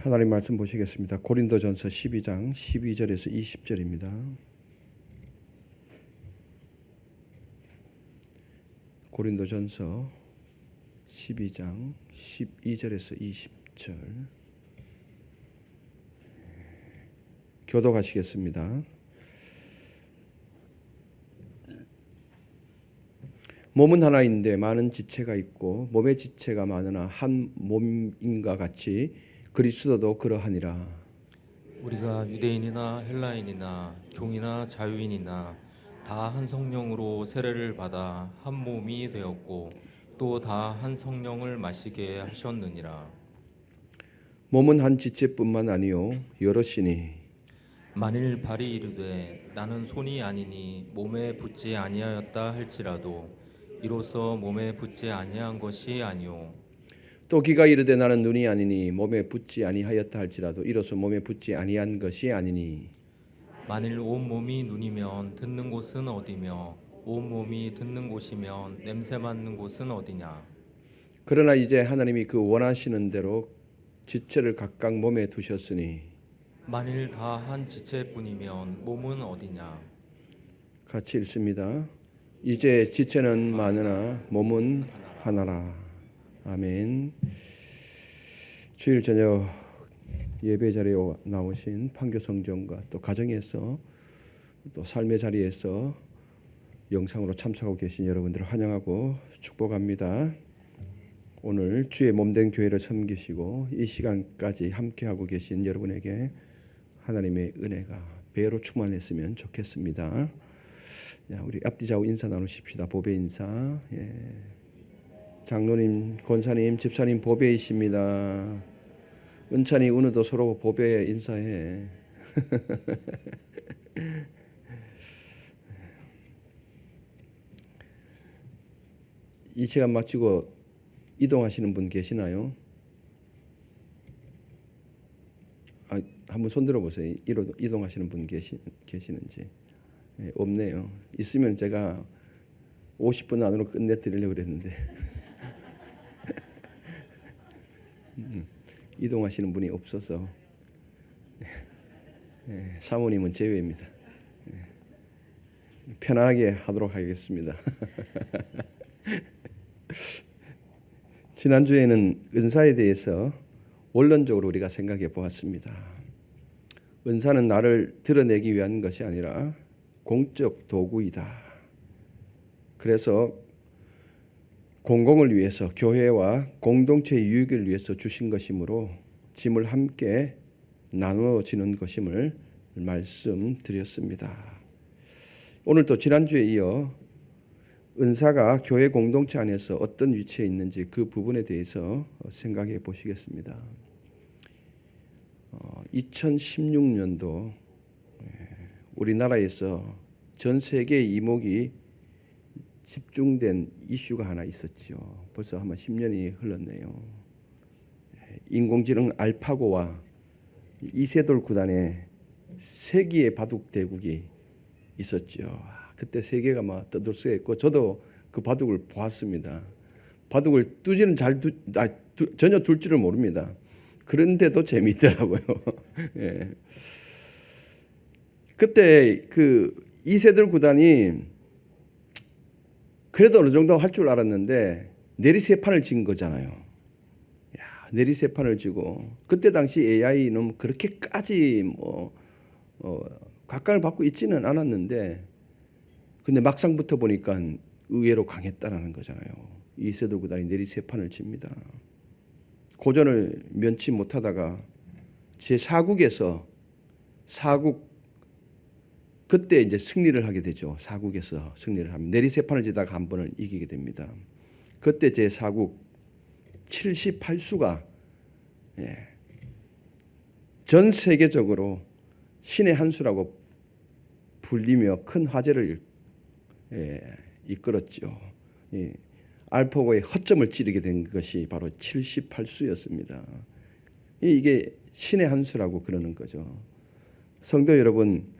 하나님 말씀 보시겠습니다. 고린도전서 12장 12절에서 20절입니다. 고린도전서 12장 12절에서 20절 교독하시겠습니다. 몸은 하나인데 많은 지체가 있고 몸의 지체가 많으나 한 몸인과 같이 그리스도도 그러하니라. 우리가 유대인이나 헬라인이나 종이나 자유인이나 다 한 성령으로 세례를 받아 한 몸이 되었고 또 다 한 성령을 마시게 하셨느니라. 몸은 한 지체뿐만 아니요 여럿이니 만일 발이 이르되 나는 손이 아니니 몸에 붙지 아니하였다 할지라도 이로써 몸에 붙지 아니한 것이 아니요 또 귀가 이르되 나는 눈이 아니니 몸에 붙지 아니하였다 할지라도 이로써 몸에 붙지 아니한 것이 아니니 만일 온 몸이 눈이면 듣는 곳은 어디며 온 몸이 듣는 곳이면 냄새 맡는 곳은 어디냐. 그러나 이제 하나님이 그 원하시는 대로 지체를 각각 몸에 두셨으니 만일 다 한 지체뿐이면 몸은 어디냐. 같이 읽습니다. 이제 지체는 많으나 몸은 하나라. 아멘. 주일 저녁 예배 자리에 나오신 판교 성전과 또 가정에서 또 삶의 자리에서 영상으로 참석하고 계신 여러분들을 환영하고 축복합니다. 오늘 주의 몸된 교회를 섬기시고 이 시간까지 함께하고 계신 여러분에게 하나님의 은혜가 배로 충만했으면 좋겠습니다. 우리 앞뒤 좌우 인사 나누십시다. 보배 인사. 장로님, 권사님, 집사님 보배이십니다. 은찬이, 은우도 서로 보배 인사해. 이 시간 마치고 이동하시는 분 계시나요? 한번 손 들어보세요. 이동하시는 분 계시는지. 없네요. 있으면 제가 50분 안으로 끝내드리려고 그랬는데 이동하시는 분이 없어서 사모님은 제외입니다. 편안하게 하도록 하겠습니다. 지난주에는 은사에 대해서 원론적으로 우리가 생각해 보았습니다. 은사는 나를 드러내기 위한 것이 아니라 공적 도구이다. 그래서 공공을 위해서 교회와 공동체의 유익을 위해서 주신 것이므로 짐을 함께 나누어지는 것임을 말씀드렸습니다. 오늘도 지난주에 이어 은사가 교회 공동체 안에서 어떤 위치에 있는지 그 부분에 대해서 생각해 보시겠습니다. 2016년도 우리나라에서 전 세계의 이목이 집중된 이슈가 하나 있었죠. 벌써 한 10년이 흘렀네요. 인공지능 알파고와 이세돌 구단의 세기의 바둑 대국이 있었죠. 그때 세계가 막 떠들썩했고 저도 그 바둑을 보았습니다. 바둑을 두지는 전혀 둘 줄을 모릅니다. 그런데도 재미있더라고요. 예. 그때 그 이세돌 구단이 그래도 어느 정도 할 줄 알았는데 내리세판을 진 거잖아요. 내리세판을 지고 그때 당시 AI는 그렇게까지 각광을 받고 있지는 않았는데 근데 막상부터 보니까 의외로 강했다라는 거잖아요. 이세돌 구단이 내리세판을 칩니다. 고전을 면치 못하다가 제4국에서 그때 이제 승리를 하게 되죠. 4국에서 승리를 하면 내리세판을 지다가 한 번을 이기게 됩니다. 그때 제4국 78수가 전 세계적으로 신의 한 수라고 불리며 큰 화제를 이끌었죠. 알파고의 허점을 찌르게 된 것이 바로 78수였습니다. 이게 신의 한 수라고 그러는 거죠. 성도 여러분,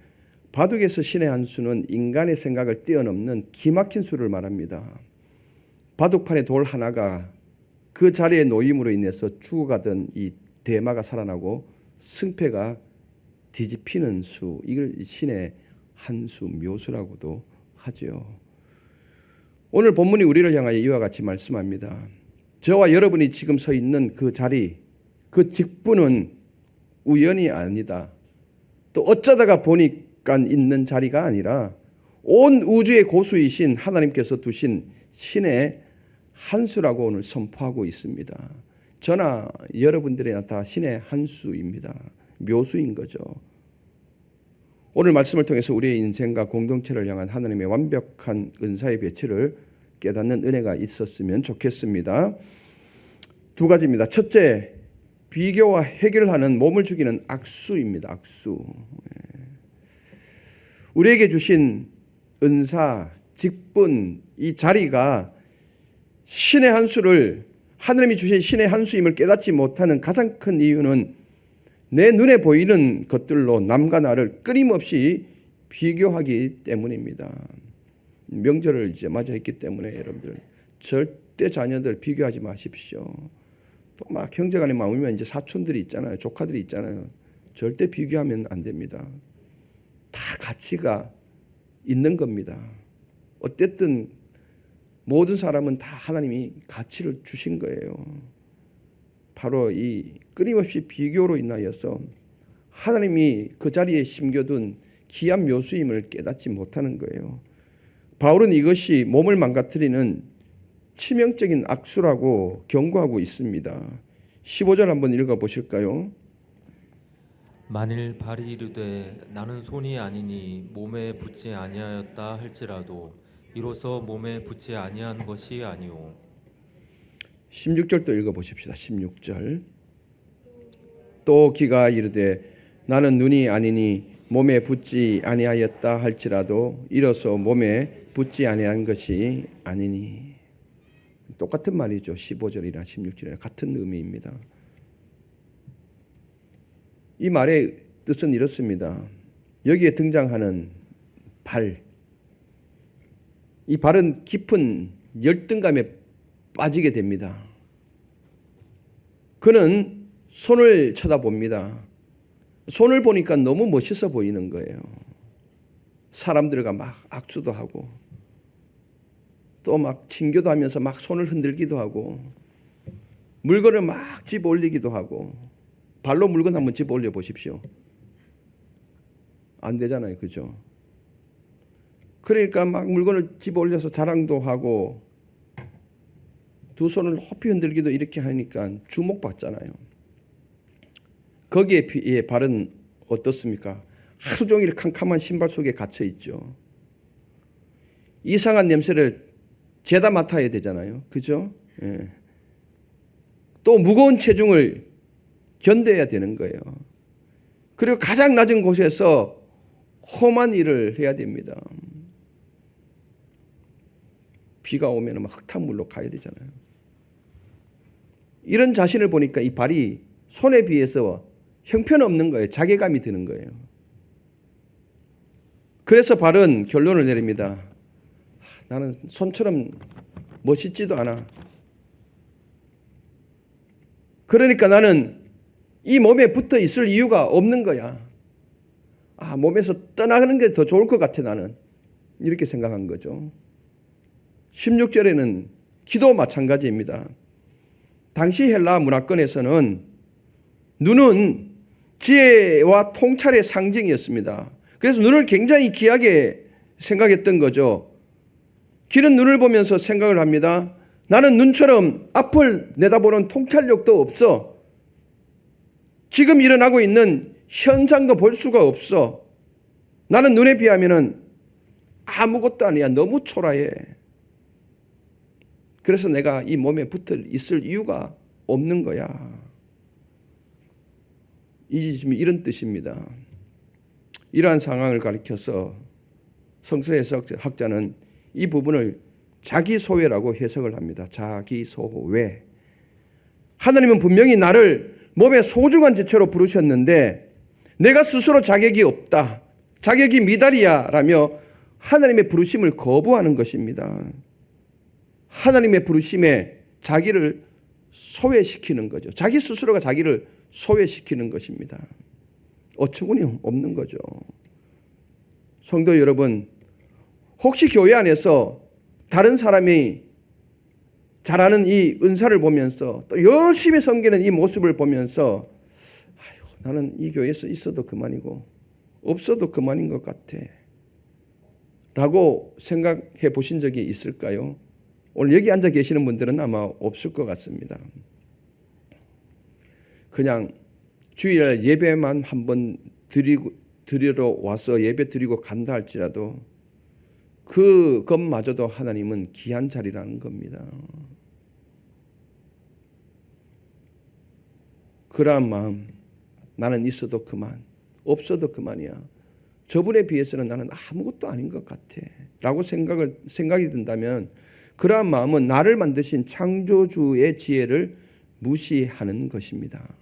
바둑에서 신의 한 수는 인간의 생각을 뛰어넘는 기막힌 수를 말합니다. 바둑판의 돌 하나가 그 자리에 놓임으로 인해서 죽어가던 이 대마가 살아나고 승패가 뒤집히는 수, 이걸 신의 한수 묘수라고도 하죠. 오늘 본문이 우리를 향하여 이와 같이 말씀합니다. 저와 여러분이 지금 서 있는 그 자리, 그 직분은 우연이 아니다. 또 어쩌다가 보니까 있는 자리가 아니라 온 우주의 고수이신 하나님께서 두신 신의 한수라고 오늘 선포하고 있습니다. 저나 여러분들이나 다 신의 한수입니다. 묘수인 거죠. 오늘 말씀을 통해서 우리의 인생과 공동체를 향한 하나님의 완벽한 은사의 배치를 깨닫는 은혜가 있었으면 좋겠습니다. 두 가지입니다. 첫째, 비교와 해결하는 몸을 죽이는 악수입니다. 악수. 우리에게 주신 은사, 직분, 이 자리가 신의 한수를, 하나님이 주신 신의 한수임을 깨닫지 못하는 가장 큰 이유는 내 눈에 보이는 것들로 남과 나를 끊임없이 비교하기 때문입니다. 명절을 이제 맞이했기 때문에 여러분들 절대 자녀들 비교하지 마십시오. 또 막 형제간에 마음이면 이제 사촌들이 있잖아요. 조카들이 있잖아요. 절대 비교하면 안 됩니다. 다 가치가 있는 겁니다. 어쨌든 모든 사람은 다 하나님이 가치를 주신 거예요. 바로 이 끊임없이 비교로 인하여서 하나님이 그 자리에 심겨둔 귀한 묘수임을 깨닫지 못하는 거예요. 바울은 이것이 몸을 망가뜨리는 치명적인 악수라고 경고하고 있습니다. 15절 한번 읽어보실까요? 만일 발이 이르되 나는 손이 아니니 몸에 붙지 아니하였다 할지라도 이로써 몸에 붙지 아니한 것이 아니오. 16절도 읽어보십시다. 16절. 또 귀가 이르되 나는 눈이 아니니 몸에 붙지 아니하였다 할지라도 이로써 몸에 붙지 아니한 것이 아니니. 똑같은 말이죠. 15절이나 16절이나 같은 의미입니다. 이 말의 뜻은 이렇습니다. 여기에 등장하는 발, 이 발은 깊은 열등감에 빠지게 됩니다. 그는 손을 쳐다봅니다. 손을 보니까 너무 멋있어 보이는 거예요. 사람들과 막 악수도 하고 또 막 친교도 하면서 막 손을 흔들기도 하고 물건을 막 집어 올리기도 하고. 발로 물건 한번 집어 올려 보십시오. 안 되잖아요. 그죠? 그러니까 막 물건을 집어 올려서 자랑도 하고 두 손을 호피 흔들기도 이렇게 하니까 주목받잖아요. 거기에 비해 발은 어떻습니까? 하루 종일 캄캄한 신발 속에 갇혀 있죠. 이상한 냄새를 죄다 맡아야 되잖아요. 그죠? 예. 또 무거운 체중을 견뎌야 되는 거예요. 그리고 가장 낮은 곳에서 험한 일을 해야 됩니다. 비가 오면 막 흙탕물로 가야 되잖아요. 이런 자신을 보니까 이 발이 손에 비해서 형편없는 거예요. 자괴감이 드는 거예요. 그래서 발은 결론을 내립니다. 나는 손처럼 멋있지도 않아. 그러니까 나는 이 몸에 붙어 있을 이유가 없는 거야. 몸에서 떠나가는 게 더 좋을 것 같아 나는. 이렇게 생각한 거죠. 16절에는 기도 마찬가지입니다. 당시 헬라 문화권에서는 눈은 지혜와 통찰의 상징이었습니다. 그래서 눈을 굉장히 귀하게 생각했던 거죠. 길은 눈을 보면서 생각을 합니다. 나는 눈처럼 앞을 내다보는 통찰력도 없어. 지금 일어나고 있는 현상도 볼 수가 없어. 나는 눈에 비하면 아무것도 아니야. 너무 초라해. 그래서 내가 이 몸에 붙어 있을 이유가 없는 거야. 이런 뜻입니다. 이러한 상황을 가리켜서 성서해석학자는 이 부분을 자기소외라고 해석을 합니다. 자기소외. 하나님은 분명히 나를 몸의 소중한 지체로 부르셨는데 내가 스스로 자격이 없다. 자격이 미달이야 라며 하나님의 부르심을 거부하는 것입니다. 하나님의 부르심에 자기를 소외시키는 거죠. 자기 스스로가 자기를 소외시키는 것입니다. 어처구니 없는 거죠. 성도 여러분, 혹시 교회 안에서 다른 사람이 잘하는 이 은사를 보면서 또 열심히 섬기는 이 모습을 보면서 아이고, 나는 이 교회에서 있어도 그만이고 없어도 그만인 것 같아 라고 생각해 보신 적이 있을까요? 오늘 여기 앉아 계시는 분들은 아마 없을 것 같습니다. 그냥 주일날 예배만 한번 드리러 와서 예배 드리고 간다 할지라도 그것마저도 하나님은 귀한 자리라는 겁니다. 그러한 마음, 나는 있어도 그만, 없어도 그만이야. 저분에 비해서는 나는 아무것도 아닌 것 같아 라고 생각이 든다면 그러한 마음은 나를 만드신 창조주의 지혜를 무시하는 것입니다.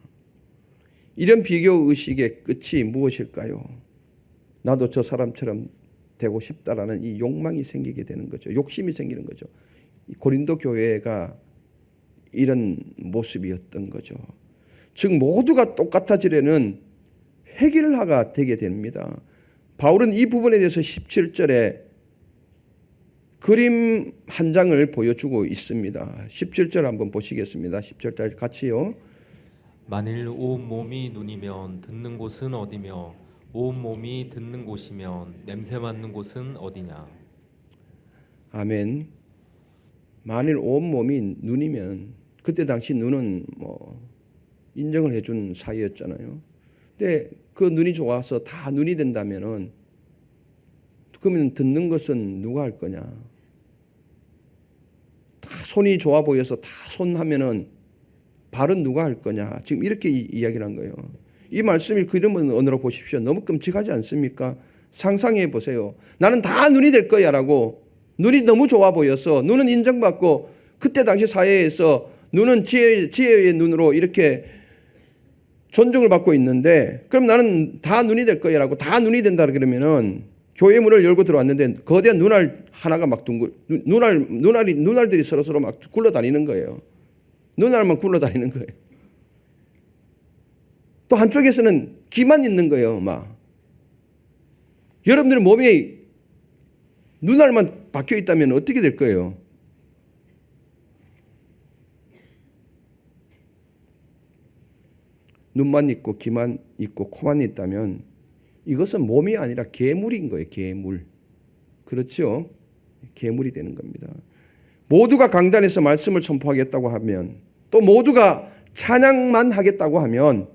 이런 비교의식의 끝이 무엇일까요? 나도 저 사람처럼 되고 싶다라는 이 욕망이 생기게 되는 거죠. 욕심이 생기는 거죠. 고린도 교회가 이런 모습이었던 거죠. 즉 모두가 똑같아지려는 획일화가 되게 됩니다. 바울은 이 부분에 대해서 17절에 그림 한 장을 보여주고 있습니다. 17절 한번 보시겠습니다. 10절까지 같이요. 만일 온 몸이 눈이면 듣는 곳은 어디며 온 몸이 듣는 곳이면 냄새 맡는 곳은 어디냐. 아멘. 만일 온 몸이 눈이면 그때 당시 눈은 인정을 해준 사이였잖아요. 근데 그 눈이 좋아서 다 눈이 된다면은 그러면 듣는 것은 누가 할 거냐? 다 손이 좋아 보여서 다 손하면은 발은 누가 할 거냐? 지금 이렇게 이야기를 한 거예요. 이 말씀이 그런 언어로 보십시오. 너무 끔찍하지 않습니까? 상상해 보세요. 나는 다 눈이 될 거야라고 눈이 너무 좋아 보여서 눈은 인정받고 그때 당시 사회에서 눈은 지혜의 눈으로 이렇게 존중을 받고 있는데 그럼 나는 다 눈이 될 거야라고 다 눈이 된다 그러면은 교회 문을 열고 들어왔는데 거대한 눈알 하나가 막 눈알들이 서로 막 굴러다니는 거예요. 눈알만 굴러다니는 거예요. 또 한쪽에서는 귀만 있는 거예요. 막 여러분들 몸에 눈알만 박혀 있다면 어떻게 될 거예요? 눈만 있고 귀만 있고 코만 있다면 이것은 몸이 아니라 괴물인 거예요. 괴물. 그렇죠? 괴물이 되는 겁니다. 모두가 강단에서 말씀을 선포하겠다고 하면 또 모두가 찬양만 하겠다고 하면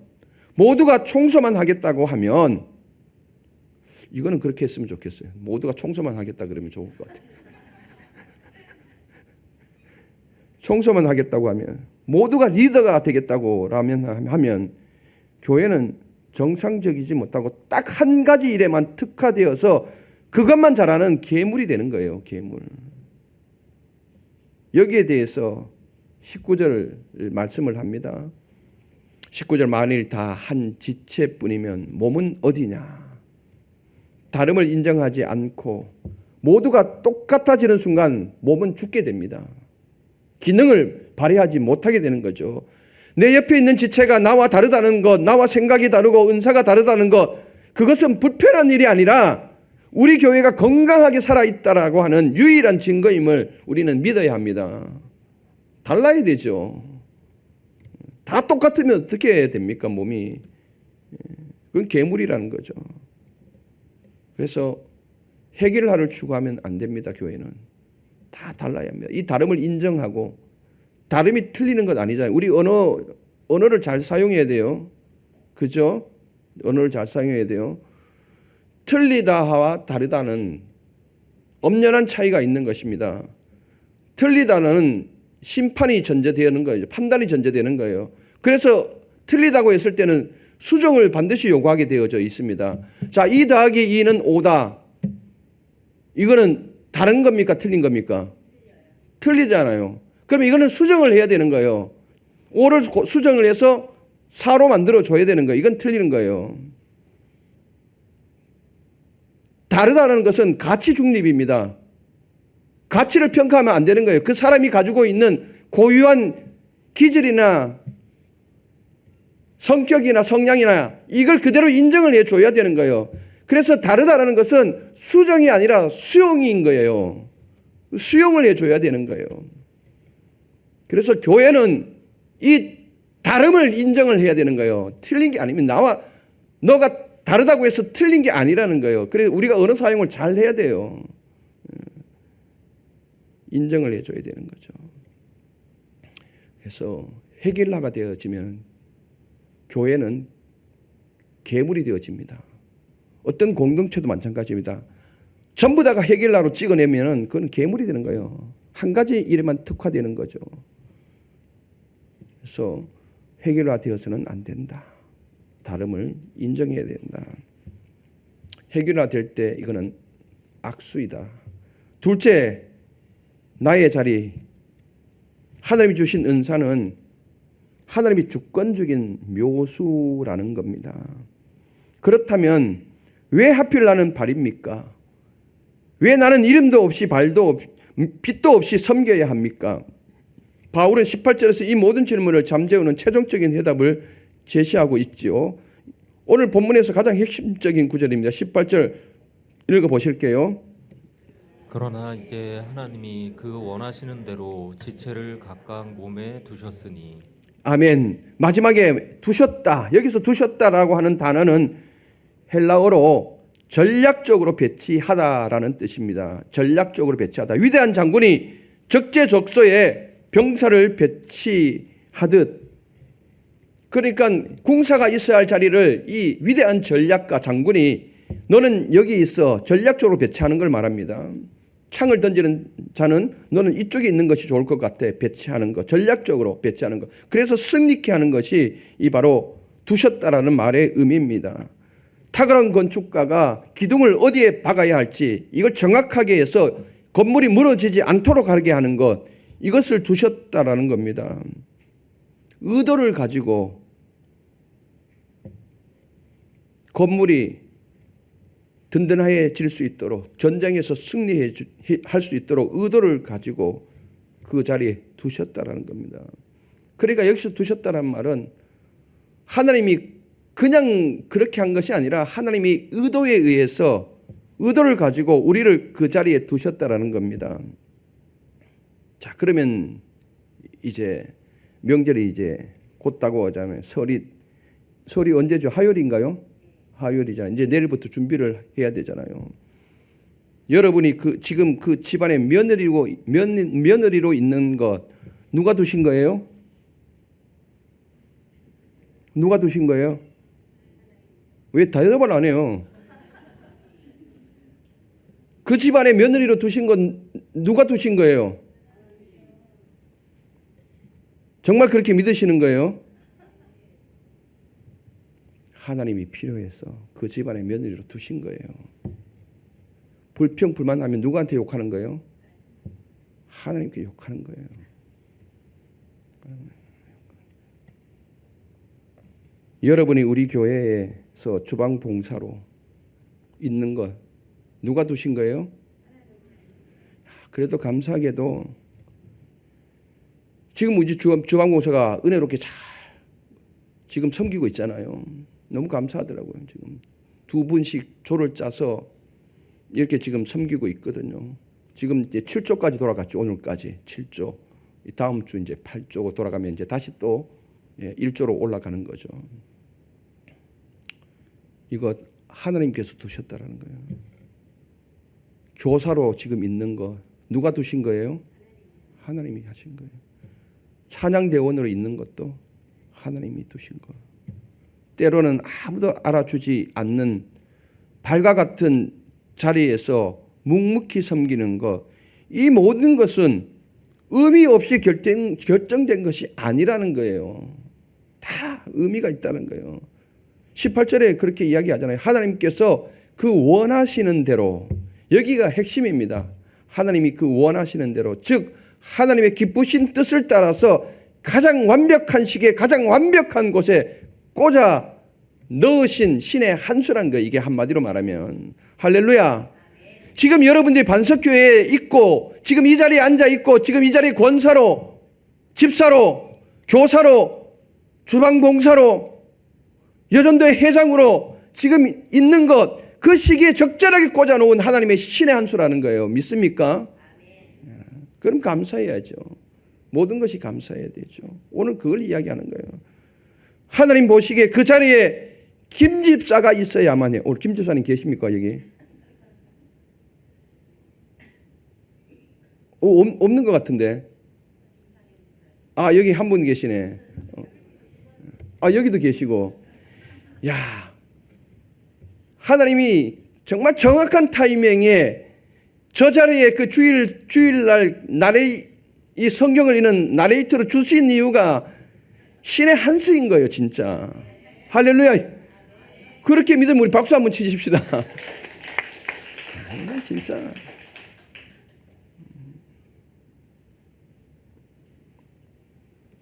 모두가 청소만 하겠다고 하면 이거는 그렇게 했으면 좋겠어요. 모두가 청소만 하겠다 그러면 좋을 것 같아요. 청소만 하겠다고 하면 모두가 리더가 되겠다고 하면 교회는 정상적이지 못하고 딱 한 가지 일에만 특화되어서 그것만 잘하는 괴물이 되는 거예요. 괴물. 여기에 대해서 19절 말씀을 합니다. 19절 만일 다 한 지체뿐이면 몸은 어디냐. 다름을 인정하지 않고 모두가 똑같아지는 순간 몸은 죽게 됩니다. 기능을 발휘하지 못하게 되는 거죠. 내 옆에 있는 지체가 나와 다르다는 것, 나와 생각이 다르고 은사가 다르다는 것, 그것은 불편한 일이 아니라 우리 교회가 건강하게 살아있다라고 하는 유일한 증거임을 우리는 믿어야 합니다. 달라야 되죠. 다 똑같으면 어떻게 됩니까, 몸이? 그건 괴물이라는 거죠. 그래서 획일화를 추구하면 안 됩니다, 교회는. 다 달라야 합니다. 이 다름을 인정하고 다름이 틀리는 것 아니잖아요. 우리 언어를 잘 사용해야 돼요. 그죠? 언어를 잘 사용해야 돼요. 틀리다와 다르다는 엄연한 차이가 있는 것입니다. 틀리다는 심판이 전제되는 거예요. 판단이 전제되는 거예요. 그래서 틀리다고 했을 때는 수정을 반드시 요구하게 되어져 있습니다. 자, 2 더하기 2는 5다. 이거는 다른 겁니까? 틀린 겁니까? 틀리잖아요. 그럼 이거는 수정을 해야 되는 거예요. 5를 수정을 해서 4로 만들어줘야 되는 거예요. 이건 틀리는 거예요. 다르다는 것은 가치 중립입니다. 가치를 평가하면 안 되는 거예요. 그 사람이 가지고 있는 고유한 기질이나 성격이나 성향이나 이걸 그대로 인정을 해줘야 되는 거예요. 그래서 다르다라는 것은 수정이 아니라 수용인 거예요. 수용을 해줘야 되는 거예요. 그래서 교회는 이 다름을 인정을 해야 되는 거예요. 틀린 게 아니면 너가 다르다고 해서 틀린 게 아니라는 거예요. 그래서 우리가 언어 사용을 잘 해야 돼요. 인정을 해줘야 되는 거죠. 그래서 해결라가 되어지면 교회는 괴물이 되어집니다. 어떤 공동체도 마찬가지입니다. 전부 다가 해결라로 찍어내면 그건 괴물이 되는 거예요. 한 가지 일에만 특화되는 거죠. 그래서 해결화 되어서는 안 된다. 다름을 인정해야 된다. 해결화 될 때 이거는 악수이다. 둘째, 나의 자리. 하나님이 주신 은사는 하나님이 주권적인 묘수라는 겁니다. 그렇다면 왜 하필 나는 발입니까? 왜 나는 이름도 없이 발도 빛도 없이 섬겨야 합니까? 바울은 18절에서 이 모든 질문을 잠재우는 최종적인 해답을 제시하고 있지요. 오늘 본문에서 가장 핵심적인 구절입니다. 18절 읽어보실게요. 그러나 이제 하나님이 그 원하시는 대로 지체를 각각 몸에 두셨으니. 아멘. 마지막에 두셨다. 여기서 두셨다라고 하는 단어는 헬라어로 전략적으로 배치하다라는 뜻입니다. 전략적으로 배치하다. 위대한 장군이 적재적소에 병사를 배치하듯, 그러니까 궁사가 있어야 할 자리를 이 위대한 전략가 장군이 너는 여기 있어 전략적으로 배치하는 걸 말합니다. 창을 던지는 자는 너는 이쪽에 있는 것이 좋을 것 같아. 배치하는 것, 전략적으로 배치하는 것. 그래서 승리케 하는 것이 이 바로 두셨다라는 말의 의미입니다. 탁월한 건축가가 기둥을 어디에 박아야 할지 이걸 정확하게 해서 건물이 무너지지 않도록 하게 하는 것, 이것을 두셨다라는 겁니다. 의도를 가지고 건물이 든든해질 수 있도록, 전쟁에서 승리할 수 있도록 의도를 가지고 그 자리에 두셨다라는 겁니다. 그러니까 여기서 두셨다라는 말은 하나님이 그냥 그렇게 한 것이 아니라 하나님이 의도에 의해서 의도를 가지고 우리를 그 자리에 두셨다라는 겁니다. 자, 그러면 이제 명절이 이제 곧 다가오잖아요. 설이 언제죠? 화요일인가요? 화요일이잖아요. 이제 내일부터 준비를 해야 되잖아요. 여러분이 지금 그 집안의 며느리로 있는 것 누가 두신 거예요? 누가 두신 거예요? 왜 대답을 안 해요? 그 집안의 며느리로 두신 건 누가 두신 거예요? 정말 그렇게 믿으시는 거예요? 하나님이 필요해서 그 집안의 며느리로 두신 거예요. 불평불만하면 누구한테 욕하는 거예요? 하나님께 욕하는 거예요. 여러분이 우리 교회에서 주방 봉사로 있는 것 누가 두신 거예요? 그래도 감사하게도 지금 우리 주방 봉사가 은혜롭게 잘 지금 섬기고 있잖아요. 너무 감사하더라고요. 지금 2분씩 조를 짜서 이렇게 지금 섬기고 있거든요. 지금 이제 7조까지 돌아갔죠. 오늘까지 7조. 다음 주 이제 8조 돌아가면 이제 다시 또 1조로 올라가는 거죠. 이거 하나님께서 두셨다라는 거예요. 교사로 지금 있는 거 누가 두신 거예요? 하나님이 하신 거예요. 찬양대원으로 있는 것도 하나님이 두신 거. 때로는 아무도 알아주지 않는 발과 같은 자리에서 묵묵히 섬기는 것, 이 모든 것은 의미 없이 결정된 것이 아니라는 거예요. 다 의미가 있다는 거예요. 18절에 그렇게 이야기하잖아요. 하나님께서 그 원하시는 대로, 여기가 핵심입니다. 하나님이 그 원하시는 대로, 즉 하나님의 기쁘신 뜻을 따라서 가장 완벽한 시기에 가장 완벽한 곳에 꽂아 넣으신 신의 한 수란 거, 이게 한마디로 말하면. 할렐루야. 지금 여러분들이 반석교회에 있고 지금 이 자리에 앉아 있고 지금 이 자리에 권사로 집사로 교사로, 주방봉사로, 여전도의 회장으로 지금 있는 것, 그 시기에 적절하게 꽂아놓은 하나님의 신의 한 수라는 거예요. 믿습니까? 그럼 감사해야죠. 모든 것이 감사해야 되죠. 오늘 그걸 이야기하는 거예요. 하나님 보시기에 그 자리에 김 집사가 있어야만 해요. 오늘 김 집사님 계십니까 여기? 없는 것 같은데. 아 여기 한 분 계시네. 아 여기도 계시고. 야 하나님이 정말 정확한 타이밍에 저 자리에 그 주일날 이 성경을 읽는 나레이터로 주신 이유가 신의 한 수인 거예요, 진짜. 할렐루야. 그렇게 믿으면 우리 박수 한번 치십시다. 진짜.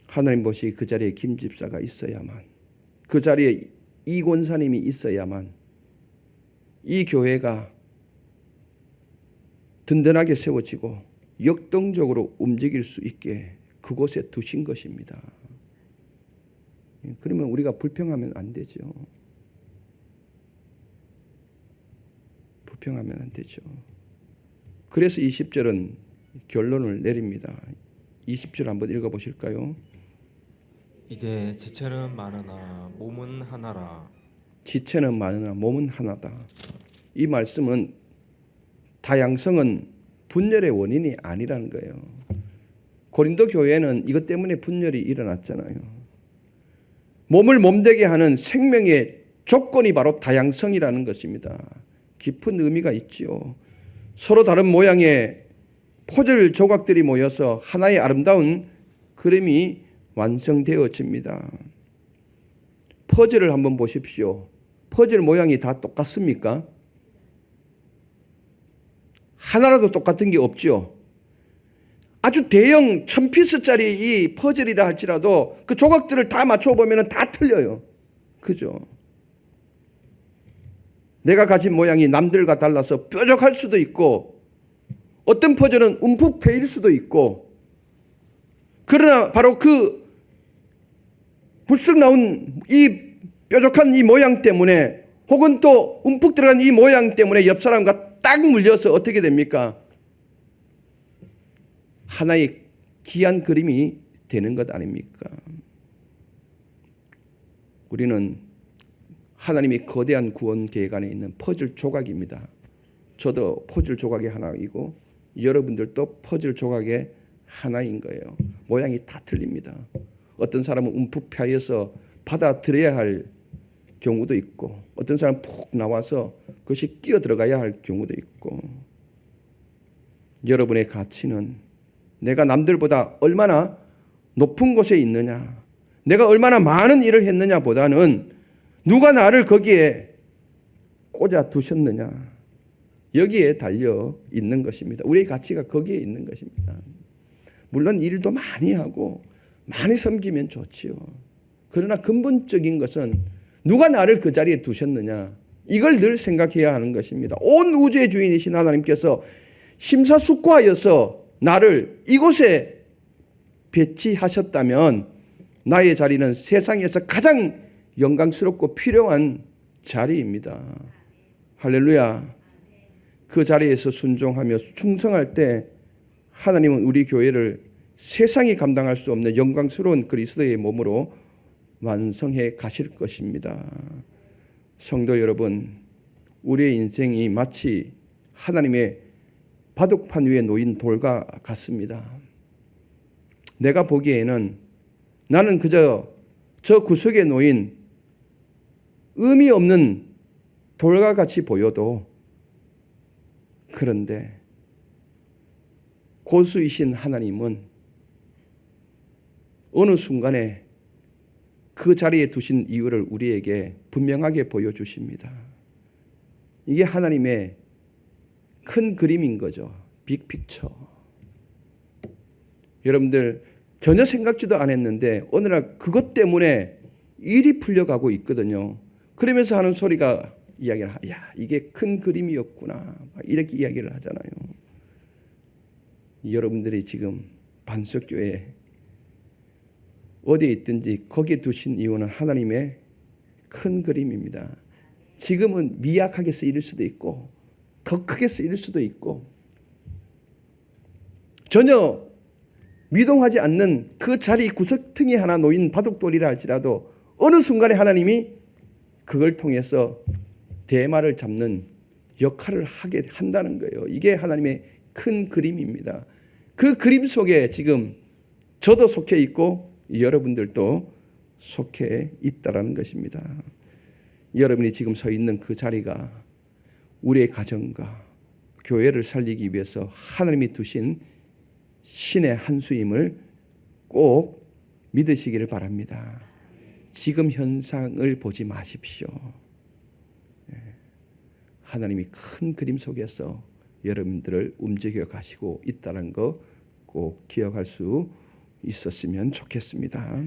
하나님 보시 그 자리에 김 집사가 있어야만, 그 자리에 이 권사님이 있어야만 이 교회가 든든하게 세워지고 역동적으로 움직일 수 있게 그곳에 두신 것입니다. 그러면 우리가 불평하면 안 되죠. 불평하면 안 되죠. 그래서 20절은 결론을 내립니다. 20절 한번 읽어보실까요? 이제 지체는 많으나 몸은 하나라. 지체는 많으나 몸은 하나다. 이 말씀은 다양성은 분열의 원인이 아니라는 거예요. 고린도 교회는 이것 때문에 분열이 일어났잖아요. 몸을 몸되게 하는 생명의 조건이 바로 다양성이라는 것입니다. 깊은 의미가 있지요. 서로 다른 모양의 퍼즐 조각들이 모여서 하나의 아름다운 그림이 완성되어집니다. 퍼즐을 한번 보십시오. 퍼즐 모양이 다 똑같습니까? 하나라도 똑같은 게 없죠. 아주 대형 1000피스짜리 이 퍼즐이라 할지라도 그 조각들을 다 맞춰보면 다 틀려요. 그죠? 내가 가진 모양이 남들과 달라서 뾰족할 수도 있고 어떤 퍼즐은 움푹 패일 수도 있고, 그러나 바로 그 불쑥 나온 이 뾰족한 이 모양 때문에, 혹은 또 움푹 들어간 이 모양 때문에 옆 사람과 딱 물려서 어떻게 됩니까? 하나의 귀한 그림이 되는 것 아닙니까? 우리는 하나님이 거대한 구원 계획 안에 있는 퍼즐 조각입니다. 저도 퍼즐 조각의 하나이고 여러분들도 퍼즐 조각의 하나인 거예요. 모양이 다 틀립니다. 어떤 사람은 움푹 패여서 받아들여야 할 경우도 있고, 어떤 사람은 푹 나와서 그것이 끼어 들어가야 할 경우도 있고, 여러분의 가치는 내가 남들보다 얼마나 높은 곳에 있느냐, 내가 얼마나 많은 일을 했느냐 보다는 누가 나를 거기에 꽂아 두셨느냐, 여기에 달려 있는 것입니다. 우리의 가치가 거기에 있는 것입니다. 물론 일도 많이 하고 많이 섬기면 좋지요. 그러나 근본적인 것은 누가 나를 그 자리에 두셨느냐, 이걸 늘 생각해야 하는 것입니다. 온 우주의 주인이신 하나님께서 심사숙고하여서 나를 이곳에 배치하셨다면 나의 자리는 세상에서 가장 영광스럽고 필요한 자리입니다. 할렐루야. 그 자리에서 순종하며 충성할 때 하나님은 우리 교회를 세상이 감당할 수 없는 영광스러운 그리스도의 몸으로 완성해 가실 것입니다. 성도 여러분, 우리의 인생이 마치 하나님의 바둑판 위에 놓인 돌과 같습니다. 내가 보기에는 나는 그저 저 구석에 놓인 의미 없는 돌과 같이 보여도, 그런데 고수이신 하나님은 어느 순간에 그 자리에 두신 이유를 우리에게 분명하게 보여주십니다. 이게 하나님의 큰 그림인 거죠. 빅픽처. 여러분들 전혀 생각지도 않았는데 어느 날 그것 때문에 일이 풀려가고 있거든요. 그러면서 하는 소리가 이야기를 야, 이게 큰 그림이었구나, 이렇게 이야기를 하잖아요. 여러분들이 지금 반석교회 어디에 있든지 거기에 두신 이유는 하나님의 큰 그림입니다. 지금은 미약하게 쓰일 수도 있고 더 크게 쓰일 수도 있고 전혀 미동하지 않는 그 자리 구석탱이 하나 놓인 바둑돌이라 할지라도 어느 순간에 하나님이 그걸 통해서 대마를 잡는 역할을 하게 한다는 거예요. 이게 하나님의 큰 그림입니다. 그 그림 속에 지금 저도 속해 있고 여러분들도 속해 있다라는 것입니다. 여러분이 지금 서 있는 그 자리가 우리의 가정과 교회를 살리기 위해서 하나님이 두신 신의 한 수임을 꼭 믿으시기를 바랍니다. 지금 현상을 보지 마십시오. 하나님이 큰 그림 속에서 여러분들을 움직여 가시고 있다는 거 꼭 기억할 수 있었으면 좋겠습니다.